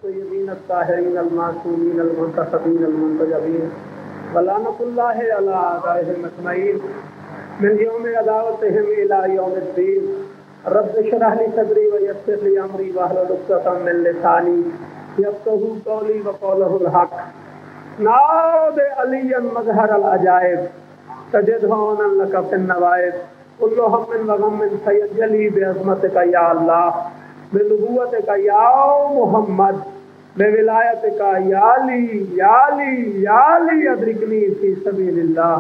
الطيبين الطاهرين المعصومين المنتخبين المنتجبين ولعنة الله على أعدائهم أجمعين من يوم عداوتهم إلى يوم الدين. رب اشرح لي صدري ويسر لي أمري واحلل عقدة من لساني يفقهوا قولي وقوله الحق. نعود عليا مظهر العجائب تجد هونا لك في النوائب كل هم وغم سيجلي بعظمتك يا الله بنبوتك يا محمد بولایتک یا علی یا علی یا علی ادرکنی فی سبیل اللہ.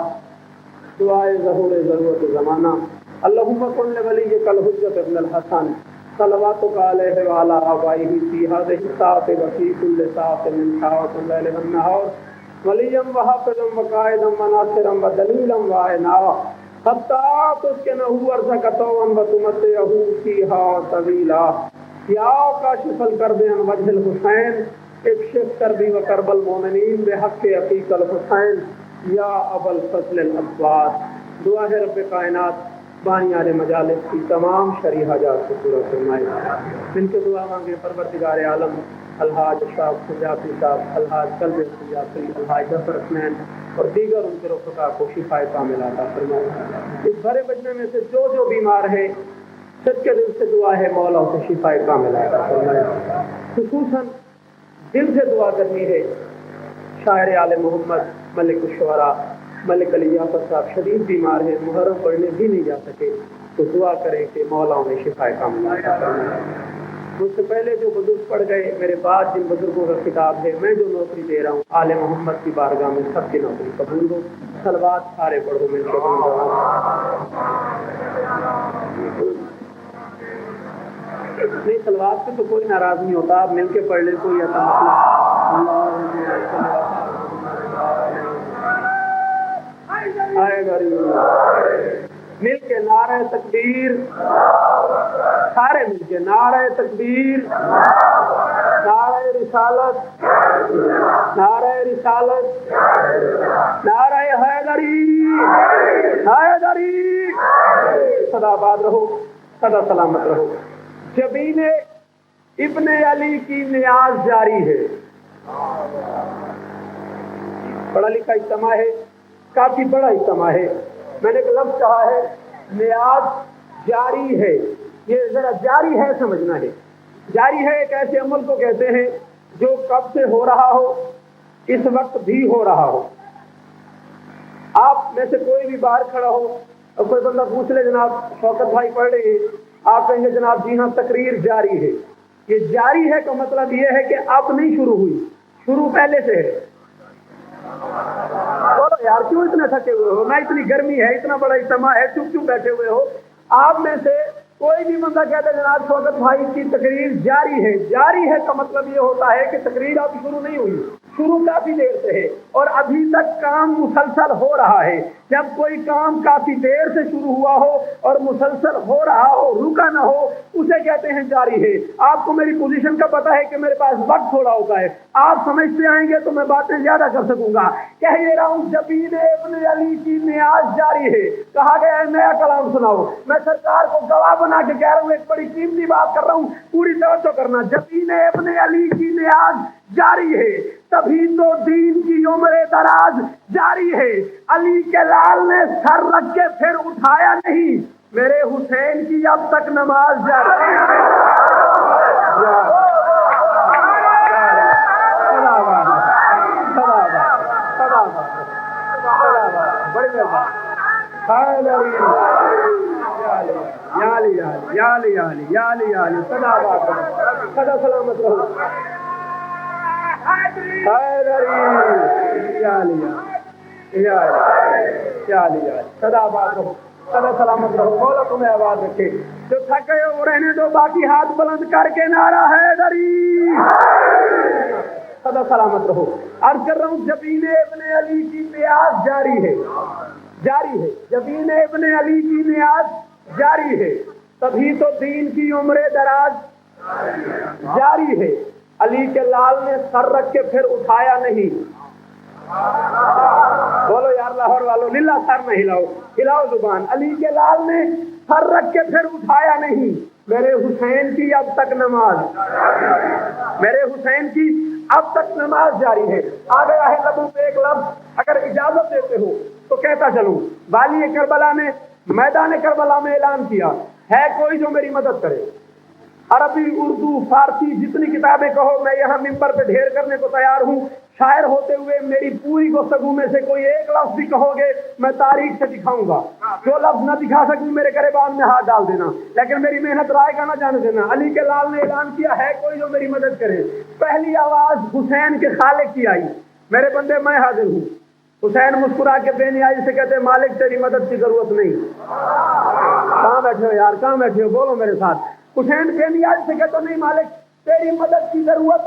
دعائے ظہور ضرورت زمانہ. اللہم کن لولیک الحجۃ ابن الحسن صلواتک علیہ وعلی آبائہ فی ہذہ الساعۃ وفی کل ساعۃ من ساعات اللیل والنہار ولیا وحافظا وقائدا وناصرا ودلیلا وعینا حتی تسکنہ ارضک طوعا وتمتعہ فیہا طویلا. یا کاشف الکرب عن وجہ الحسین اکشف کربی و کرب المومنین بحق عقیق الحسین یا ابا الفضل العباس. دعا ہے رب کائنات بانیان مجالس کی تمام شرعی حاجات کو پورا فرمائے. جن کے دعا مانگے پروردگار عالم الحاج شاہ سنجاپی صاحب، الحاج قلب سنجاپی، الحاج ظفر حسنین اور دیگر ان کے رفقا کو شفا کاملہ عطا فرمائے. اس بھرے بجنے میں سے جو بیمار ہے سچ کے دل سے دعا ہے مولا اسے شفا کاملہ عطا فرمائے. خصوصاً دل سے دعا کرنی ہے شاعر آل محمد ملک الشعراء ملک علی جعفر صاحب شدید بیمار ہیں، محرم پڑھنے بھی نہیں جا سکے، تو دعا کریں کہ مولا انہیں شفا کاملہ عطا فرمائے. مجھ سے پہلے جو بزرگ پڑھ گئے، میرے بعد جن بزرگوں کا خطاب ہے، میں جو نوکری دے رہا ہوں آل محمد کی بارگاہ میں سب کی نوکری قبول ہو. صلوات سارے پڑھو مل کے. نہیں صلوات سے تو کوئی ناراض نہیں ہوتا، آپ مل کے پڑھ لیں کوئی ایسا مسئلہ. مل کے نعرہ تکبیر، سارے مل کے نعرہ تکبیر، نعرہ رسالت، نعرہ رسالت، نعرہ حیدری، حیدری. سدا آباد رہو، سدا سلامت رہو. جبین ابن علی کی نیاز جاری ہے. پڑھا لکھا اجتماع ہے، کافی بڑا اجتماع ہے. میں نے ایک لفظ کہا ہے نیاز جاری ہے. یہ ذرا جاری ہے سمجھنا ہے. جاری ہے ایک ایسے عمل کو کہتے ہیں جو کب سے ہو رہا ہو، اس وقت بھی ہو رہا ہو. آپ میں سے کوئی بھی باہر کھڑا ہو اور کوئی بندہ پوچھ لے جناب شوکت بھائی پڑھ رہے ہیں، آپ کہیں گے جناب جی ہاں تقریر جاری ہے. یہ جاری ہے کا مطلب یہ ہے کہ اب نہیں شروع ہوئی، شروع پہلے سے ہے. بولو یار کیوں اتنے تھکے ہوئے ہو؟ نہ اتنی گرمی ہے، اتنا بڑا اجتماع ہے، چپ چپ بیٹھے ہوئے ہو. آپ میں سے کوئی بھی بندہ کہتا ہے جناب شوکت بھائی کی تقریر جاری ہے. جاری ہے کا مطلب یہ ہوتا ہے کہ تقریر اب شروع نہیں ہوئی، شروع کافی دیر سے ہے اور ابھی تک کام مسلسل ہو رہا ہے. جب کوئی کام کافی دیر سے شروع ہوا ہو اور مسلسل ہو رہا ہو، رکا نہ ہو، اسے کہتے ہیں جاری ہے. آپ کو میری پوزیشن کا پتہ ہے کہ میرے پاس وقت تھوڑا ہوتا ہے، آپ سمجھتے آئیں گے تو میں باتیں زیادہ کر سکوں گا. کہہ یہ رہا ہوں جبین ابن علی کی نیاز جاری ہے. کہا گیا ہے نیا کلام سناؤ. میں سرکار کو گواہ بنا کے کہہ رہا ہوں، ایک بڑی قیمتی بات کر رہا ہوں، پوری توجہ کرنا. جبین ابن علی کی نیاز جاری ہے، تبھی تو دین کی عمر دراز جاری ہے. علی کے لال نے سر رکھ کے پھر اٹھایا نہیں، میرے حسین کی اب تک نماز جاری ہے. بڑی مہربانی. سدا سلامت رہو. سدا آباد رہو، سدا سلامت رہو. مولا تمہیں آباد رکھے. جو تھکے ہو رہنے دو، باقی ہاتھ بلند کر کے نعرہ حیدری. سدا سلامت رہو. عرض کر رہا ہوں جبین ابن علی کی نیاز جاری ہے، جاری ہے. جبین ابن علی کی نیاز جاری ہے، تبھی تو دین کی عمر دراز جاری ہے. علی کے لال نے سر رکھ کے پھر اٹھایا نہیں. بولو یار لاہور والو للہ سر نہ ہلاؤ، ہلاؤ زبان. علی کے لال نے سر رکھ کے پھر اٹھایا نہیں، میرے حسین کی اب تک نماز، میرے حسین کی اب تک نماز جاری ہے۔ آ گیا ہے لبوں پہ ایک لفظ، اگر اجازت دیتے ہو تو کہتا چلوں۔ والی کربلا نے میدان کربلا میں اعلان کیا، ہے کوئی جو میری مدد کرے؟ عربی، اردو، فارسی جتنی کتابیں کہو، میں یہاں ممبر پہ ڈھیر کرنے کو تیار ہوں۔ شاعر ہوتے ہوئے میری پوری گفتگو میں سے کوئی ایک لفظ بھی کہو گے میں تاریخ سے دکھاؤں گا۔ جو لفظ نہ دکھا سکوں میرے گریبان میں ہاتھ ڈال دینا، لیکن میری محنت رائے گا نہ جانے دینا۔ علی کے لال نے اعلان کیا، ہے کوئی جو میری مدد کرے؟ پہلی آواز حسین کے خالق کی آئی، میرے بندے میں حاضر ہوں۔ حسین مسکرا کے بے نیازی سے کہتے، مالک تیری مدد کی ضرورت نہیں۔ کہاں بیٹھے ہو یار، کہاں بیٹھے ہو؟ بولو میرے ساتھ۔ حسین بے نیازی سے کہتے، نہیں مالک تیری مدد کی ضرورت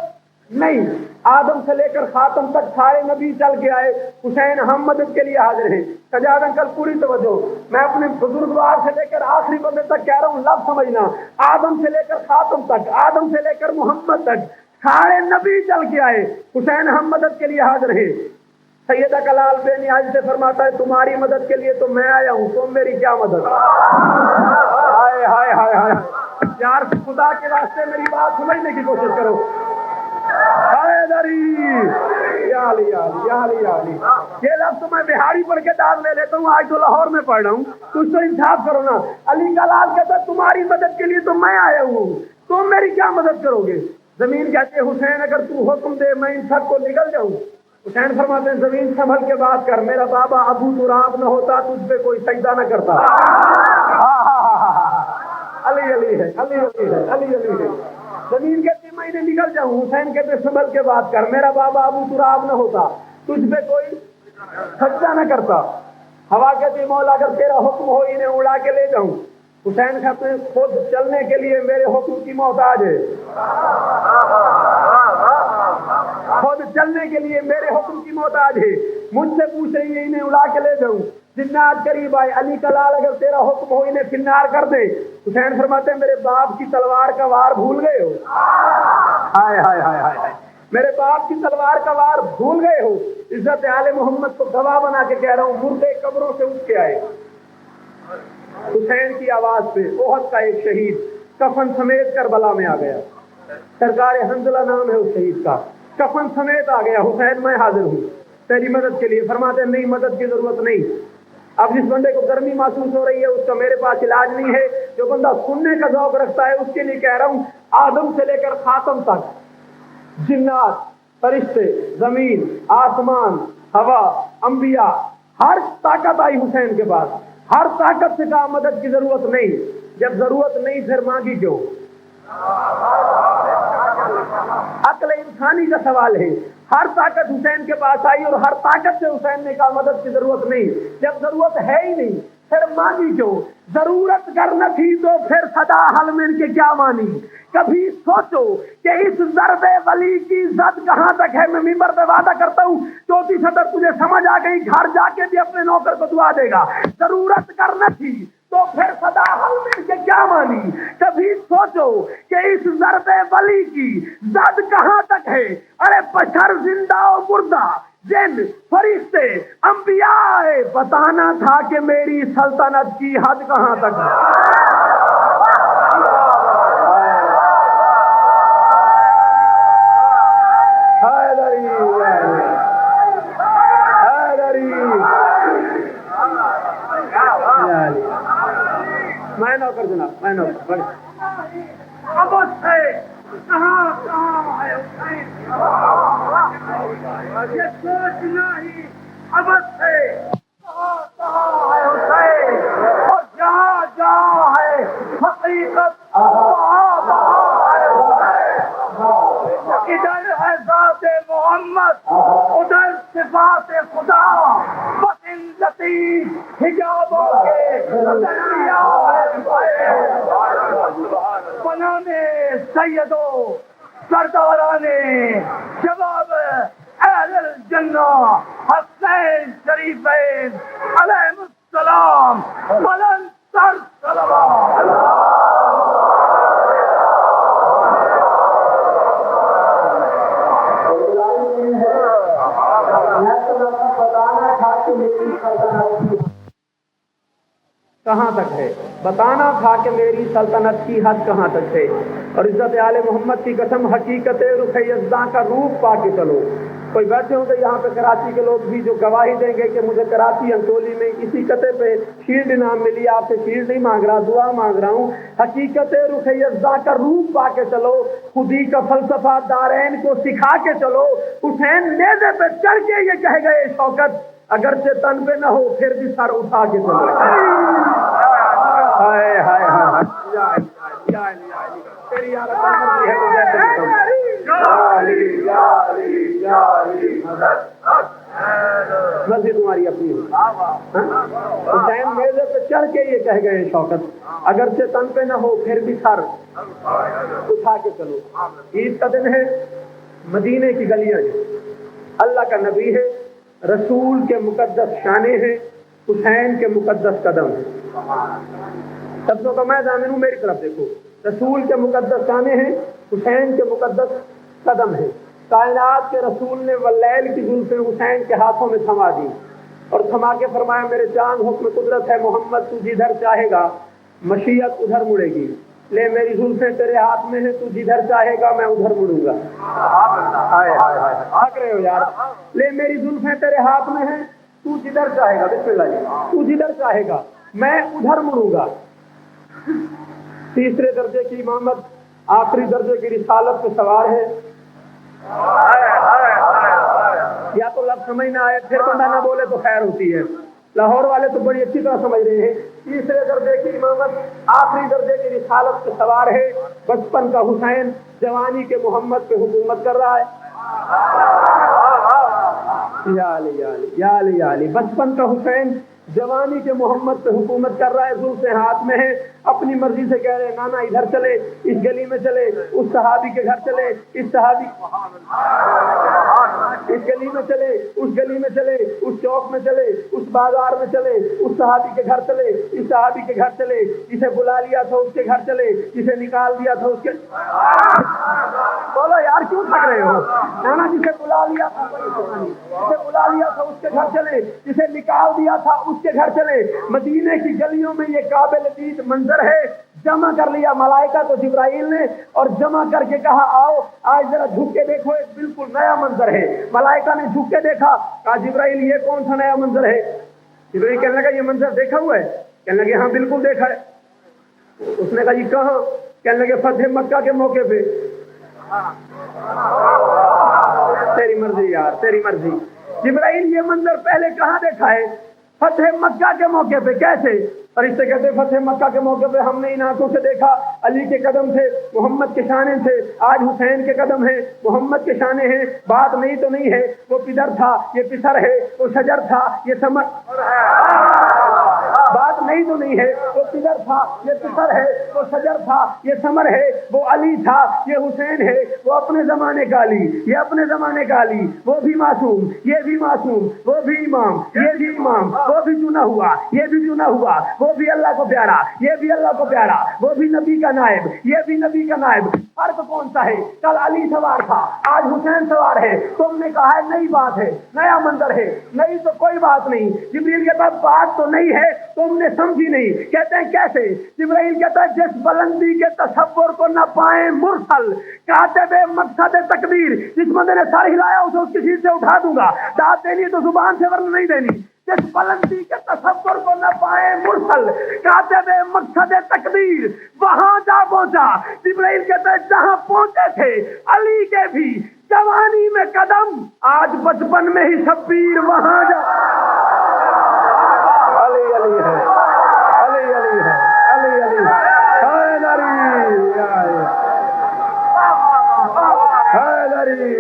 نہیں۔ آدم سے لے کر خاتم تک سارے نبی چل کے آئے، حسین ہم مدد کے لیے حاضر ہیں۔ سجاد انکل پوری توجہ، میں اپنے بزرگوار سے لے کر آخری بندے تک کہہ رہا ہوں، لفظ سمجھنا۔ آدم سے لے کر خاتم تک، آدم سے لے کر محمد تک سارے نبی چل کے آئے، حسین ہم مدد کے لیے حاضر ہیں۔ سیدہ کلال بے نیازی سے فرماتا ہے، تمہاری مدد کے لیے تو میں آیا ہوں، تم میری کیا مدد؟ ہائے ہائے ہائے ہائے یار، خدا کے واسطے میری بات سمجھنے کی کوشش کرو۔ یہ لفظ تو میں بہاری پڑھ کے داد لے لیتا ہوں، آج تو لاہور میں پڑھ رہا ہوں، کچھ تو انصاف کرو نا۔ علی کا لال کہتا ہے، تمہاری مدد کے لیے تو میں آیا ہوں، تم میری کیا مدد کرو گے؟ زمین کہتے ہیں، حسین اگر تو حکم دے میں ان سب کو نگل جاؤں۔ حسین فرماتے ہیں، زمین سنبھل کے بات کر، میرا بابا ابو تراب نہ ہوتا تجھ پہ کوئی سجدہ نہ کرتا۔ علی علی ہے، علی علی ہے، علی علی ہے۔ زمین کہتی میں انہیں نکل جاؤں، حسین کہتے سنبھل کے بات کر، میرا بابا ابو تراب نہ ہوتا تجھ پہ کوئی سجدہ نہ کرتا۔ ہوا کہتی مولا اگر تیرا حکم ہو انہیں اڑا کے لے جاؤں۔ حسین کہتے ہیں خود چلنے کے لیے میرے حکم کی محتاج ہے، خود چلنے کے لیے میرے حکم کی محتاج ہے، مجھ سے پوچھ رہی ہے انہیں اڑا کے لے جاؤں۔ جنات قریب آئے، علی کا لال اگر تیرا حکم ہو انہیں فنار کر دے۔ حسین فرماتے ہیں میرے باپ کی تلوار کا وار بھول گئے ہو؟ ہائے ہائے ہائے ہائے، میرے باپ کی تلوار کا وار بھول گئے ہو؟ عزت آل محمد کو گواہ بنا کے کہہ رہا ہوں، مردے قبروں سے اٹھ کے آئے۔ حسین کی آواز پہ احد کا ایک شہید کفن سمیت کربلا میں آ گیا، سرکار حنظلہ نام ہے اس شہید کا، کفن سمیت آ گیا، حسین میں حاضر ہوں تیری مدد کے لیے۔ فرماتے ہیں نہیں مدد کی ضرورت نہیں۔ اب جس بندے کو گرمی محسوس ہو رہی ہے اس کا میرے پاس علاج نہیں ہے، جو بندہ سننے کا ذوق رکھتا ہے اس کے لیے کہہ رہا ہوں، آدم سے لے کر خاتم تک، جنات، فرشتے، زمین، آسمان، ہوا، انبیاء، ہر طاقت آئی حسین کے پاس، ہر طاقت سے کہا مدد کی ضرورت نہیں۔ جب ضرورت نہیں پھر مانگی کیوں؟ عقل انسانی کا سوال ہے۔ ہر طاقت حسین کے پاس آئی اور ہر طاقت سے حسین نے کہا مدد کی ضرورت نہیں۔ جب ضرورت ہے ہی نہیں پھر مانگی کیوں؟ ضرورت گر نہ تھی تو پھر صدا حل میں کے کیا مانی؟ کبھی سوچو کہ اس ضرب ولی کی زد کہاں تک ہے۔ میں ممبر پہ وعدہ کرتا ہوں چوتھی صدر تجھے سمجھ آ گئی، گھر جا کے بھی اپنے نوکر کو دعا دے گا۔ ضرورت گر نہ تھی تو پھر صدا حل میں کے کیا مانی؟ کبھی سوچو کہ اس ضرب ولی کی زد کہاں تک ہے۔ ارے بشر زندہ و مردہ، جن، فرشتے، انبیاء، بتانا تھا کہ میری سلطنت کی حد کہاں تک ہے۔ میں نوکر جناب، میں نوکر۔ اب سے کہاں کہاں ہے حسین، یہ سوچنا ہی اب سے کہاں کہاں ہے حسین، اور جہاں جہاں ہے حقیقت وہاں وہاں ہے حسین۔ ادھر ہے ذات محمد، ادھر صفات خدا، بس ان لطیف حجابوں کے دریا ہے بنانے سیدوں سردارانے جواب اہل الجنہ حسین شریفین علیہ السلام بلند تر صلوات۔ کہاں تک ہے، بتانا تھا کہ میری سلطنت کی حد کہاں تک ہے، اور عزت آل محمد کی قسم حقیقت رخ یزداں کا روپ پا کے چلو۔ کوئی بیٹھے ہوں گے یہاں پہ کراچی کے لوگ بھی جو گواہی دیں گے کہ مجھے کراچی انٹولی میں اسی قطعے پہ شیلڈ انعام ملی، آپ سے شیلڈ نہیں مانگ رہا، دعا مانگ رہا ہوں، حقیقت رخ یزداں کا روپ پا کے چلو، خودی کا فلسفہ دارین کو سکھا کے چلو۔ حسین نیزے پہ چڑھ کے یہ کہہ گئے شوکت، اگرچہ تن پہ نہ ہو پھر بھی سر اٹھا کے چلو۔ ہائے ہائے ہائے، تیری مرضی تمہاری اپنی ہو۔ حسین میزے پہ چڑھ کے یہ کہہ گئے شوکت، اگرچہ تن پہ نہ ہو پھر بھی سر اٹھا کے چلو۔ عید کا دن ہے، مدینے کی گلیاں ہیں، اللہ کا نبی ہے، رسول کے مقدس شانے ہیں، حسین کے مقدس قدم ہیں۔ سبزوں کا میں ضامن ہوں، میری طرف دیکھو، رسول کے مقدس شانے ہیں، حسین کے مقدس قدم ہیں۔ کائنات کے رسول نے واللیل کی زلفیں حسین کے ہاتھوں میں تھما دی اور تھما کے فرمایا میرے چاند حکم قدرت ہے محمد، تو جدھر چاہے گا مشیت ادھر مڑے گی، لے میری زلفیں تیرے ہاتھ میں ہیں، تو جدھر چاہے گا میں ادھر مڑوں گا۔ ہائے ہائے ہائے، آگ رہے ہو یار، لے میری زلفیں تیرے ہاتھ میں ہیں، تو جدھر چاہے گا، بسم اللہ جی، تو جدھر چاہے گا میں ادھر مڑوں گا۔ تیسرے درجے کی امامت آخری درجے کی رسالت پہ سوار ہے۔ یا تو لفظ سمجھ نہ آئے پھر بندہ نہ بولے تو خیر ہوتی ہے، لاہور والے تو بڑی اچھی طرح سمجھ رہے ہیں۔ تیسرے درجے کی امامت آخری درجے کی رسالت پہ سوار ہے۔ بچپن کا حسین جوانی کے محمد پہ حکومت کر رہا ہے۔ یا علی یا علی یا علی یا علی، بچپن کا حسین جوانی کے محمد پہ حکومت کر رہا ہے، زلفیں ہاتھ میں ہے، اپنی مرضی سے کہہ رہے نانا ادھر چلے، اس گلی میں چلے، اس صحابی کے گھر چلے، اس صحابی اس گلی میں چلے، اس گلی میں چلے، اس چوک میں چلے، اس بازار میں چلے، اس صحابی کے گھر چلے، اس صحابی کے گھر چلے، جسے بلا لیا تھا اس کے گھر چلے، جسے نکال دیا تھا اس کے بولو یار کیوں تھک رہے ہو؟ نانا جسے بلا لیا تھا جسے بلا لیا تھا اس کے گھر چلے، جسے نکال دیا تھا اس کے گھر چلے۔ مدینے کی گلیوں میں یہ قابل دید منظر ہے۔ جمع کر لیا ملائکہ کو جبرائیل نے اور جمع کر کے کہا آؤ آج ذرا جھک کے دیکھو، ایک بالکل نیا منظر ہے۔ ملائکہ نے جھک کے دیکھا، کہا جبرائیل یہ کون سا نیا منظر ہے؟ جبرائیل کہنے لگا یہ منظر دیکھا ہوا ہے؟ کہنے لگے ہاں بالکل دیکھا ہے۔ اس نے کہا یہ کہاں؟ کہنے لگے فتح مکہ کے موقع پہ۔ تیری مرضی یار، تیری مرضی۔ جبرائیل یہ منظر پہلے کہاں دیکھا ہے؟ فتح مکہ کے موقع پہ۔ کیسے؟ فرشتے کہتے ہیں فتح مکہ کے موقع پہ ہم نے ان آنکھوں سے دیکھا، علی کے قدم تھے، محمد کے شانے تھے، آج حسین کے قدم ہیں، محمد کے شانے ہیں۔ بات نہیں تو نہیں ہے، وہ پدر تھا یہ پسر ہے، وہ شجر تھا یہ ثمر، بات نہیں تو نہیں ہے، وہ پدر تھا یہ پسر ہے، وہ شجر تھا یہ ثمر ہے، وہ علی تھا یہ حسین ہے، وہ اپنے زمانے کا علی یہ اپنے زمانے کا علی، وہ بھی معصوم یہ بھی معصوم، وہ بھی امام یہ بھی امام، وہ بھی چنا ہوا یہ بھی چنا ہوا، وہ بھی اللہ کو پیارا یہ بھی اللہ کو پیارا، وہ بھی نبی کا نائب یہ بھی نبی کا نائب۔ فرق کون سا ہے؟ کل علی سوار تھا آج حسین سوار ہے۔ تم نے کہا ہے نئی بات ہے، نیا منظر ہے، نئی تو کوئی بات نہیں۔ جبریل کے پاس بات تو نہیں ہے، تم نے سمجھی نہیں۔ کہتے ہیں کیسے؟ جبرائیل کہتا ہے جس بلندی کے تصور کو نہ پائیں مرسل، کاتب مقصد تقدیر، جس بندے نے سر ہلایا اسے اس کی سیٹ سے اٹھا دوں گا، داد دینی تو زبان سے ورنہ نہیں دینی۔ جس بلندی کے تصور کو نہ پائے مرسل، کاتب مقصد تقدیر، وہاں جا پہنچا۔ جبرائیل کہتا ہے جہاں پہنچے تھے علی کے بھی جوانی میں قدم، آج بچپن میں ہی شبیر وہاں جا۔ علی علی ہے، علی علی ہے، علی علی حیدری حیدری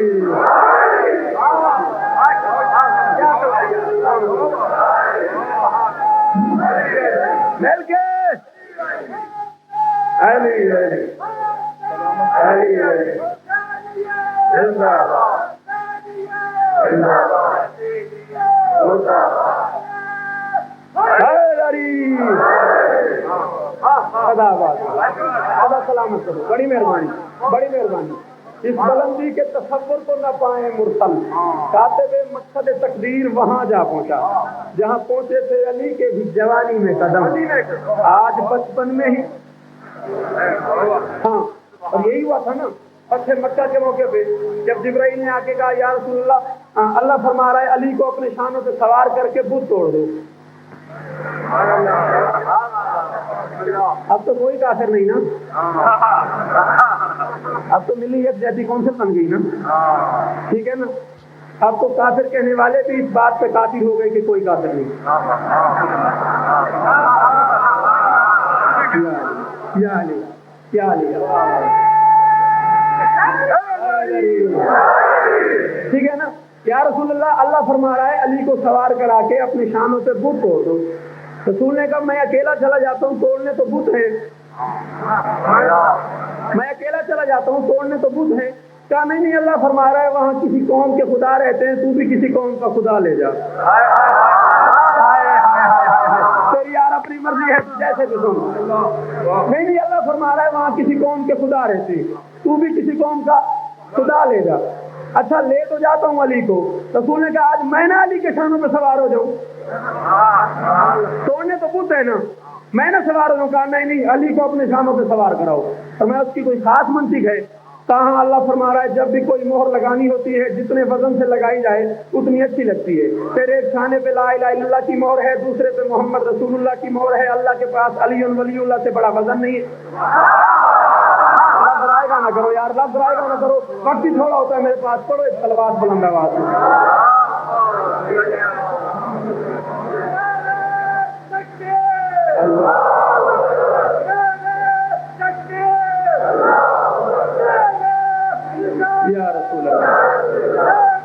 مل کے علی علی علی علی زندہ باد زندہ باد زندہ باد حیدری خدا باد خدا سلامت کرو۔ بڑی مہربانی بڑی مہربانی۔ اس بلندی کے تصور کو نہ پائے مرسل، کاتب مقصد تقدیر وہاں جا پہنچا جہاں پہنچے تھے علی کے بھی جوانی میں قدم، آج بچپن میں ہی ہاں۔ اور یہی ہوا تھا نا فتح مکہ کے موقع پہ، جب جبرائیل نے آ کے کہا یا رسول اللہ، اللہ فرما رہا ہے علی کو اپنے شانوں پہ سوار کر کے بت توڑ دو۔ اب تو کوئی کافر نہیں نا، اب تو ملی یکجہتی کونسل بن گئی نا، ٹھیک ہے نا۔ اب تو کافر کہنے والے بھی اس بات پہ قاطع ہو گئے کہ کوئی کافر نہیں۔ یا علی یا علی، ٹھیک ہے نا۔ یا رسول اللہ، اللہ فرما رہا ہے علی کو سوار کرا کے اپنی شانوں پہ بت توڑ دو۔ رسول نے کہا میں اکیلا چلا جاتا ہوں، توڑنے تو بت ہیں، میں اکیلا چلا جاتا ہوں، توڑنے تو بت ہیں۔ کہا نہیں، اللہ فرما رہا ہے وہاں کسی قوم کے خدا رہتے ہیں، تو بھی کسی قوم کا خدا لے جا۔ تیری یار اپنی مرضی ہے، جیسے بھی سن۔ نہیں، اللہ فرما رہا ہے وہاں کسی قوم کے خدا رہتے ہیں، تو بھی کسی قوم کا خدا لے جا۔ اچھا لے تو جاتا ہوں علی کو۔ رسول نے کہا آج میں نہ علی کے شانوں پہ سوار ہو جاؤں، توڑنے تو بت ہے نا، میں نہ سوار ہو جاؤں۔ کہا نہیں، علی کو اپنے شانوں پہ سوار کراؤ۔ تو میں اس کی کوئی خاص منطق ہے؟ کہاں اللہ فرما رہا ہے جب بھی کوئی مہر لگانی ہوتی ہے جتنے وزن سے لگائی جائے اتنی اچھی لگتی ہے۔ تیرے ایک شانے پہ لا الہ الا اللہ کی مہر ہے، دوسرے پہ محمد رسول اللہ کی مہر ہے، اللہ کے پاس علی ولی اللہ سے بڑا وزن نہیں ہے۔ لفظ رائے گا نہ کرو یار، لفظ رائے گا نہ کرو، وقت ہی تھوڑا ہوتا ہے میرے پاس، پڑھو ایک صلوات بلند آواز میں۔ یا رسول اللہ،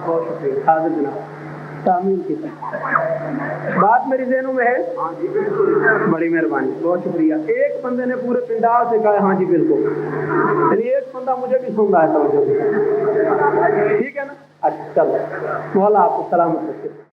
بہت شکریہ حاضر جناب، تعمیر کی بات میری ذہنوں میں ہے، بڑی مہربانی، بہت شکریہ۔ ایک بندے نے پورے پنڈال سے کہا ہاں جی بالکل، یعنی ایک بندہ مجھے بھی سن رہا ہے توجہ سے، ٹھیک ہے نا۔ اچھا چلو، مولا آپ کو سلامت رکھے۔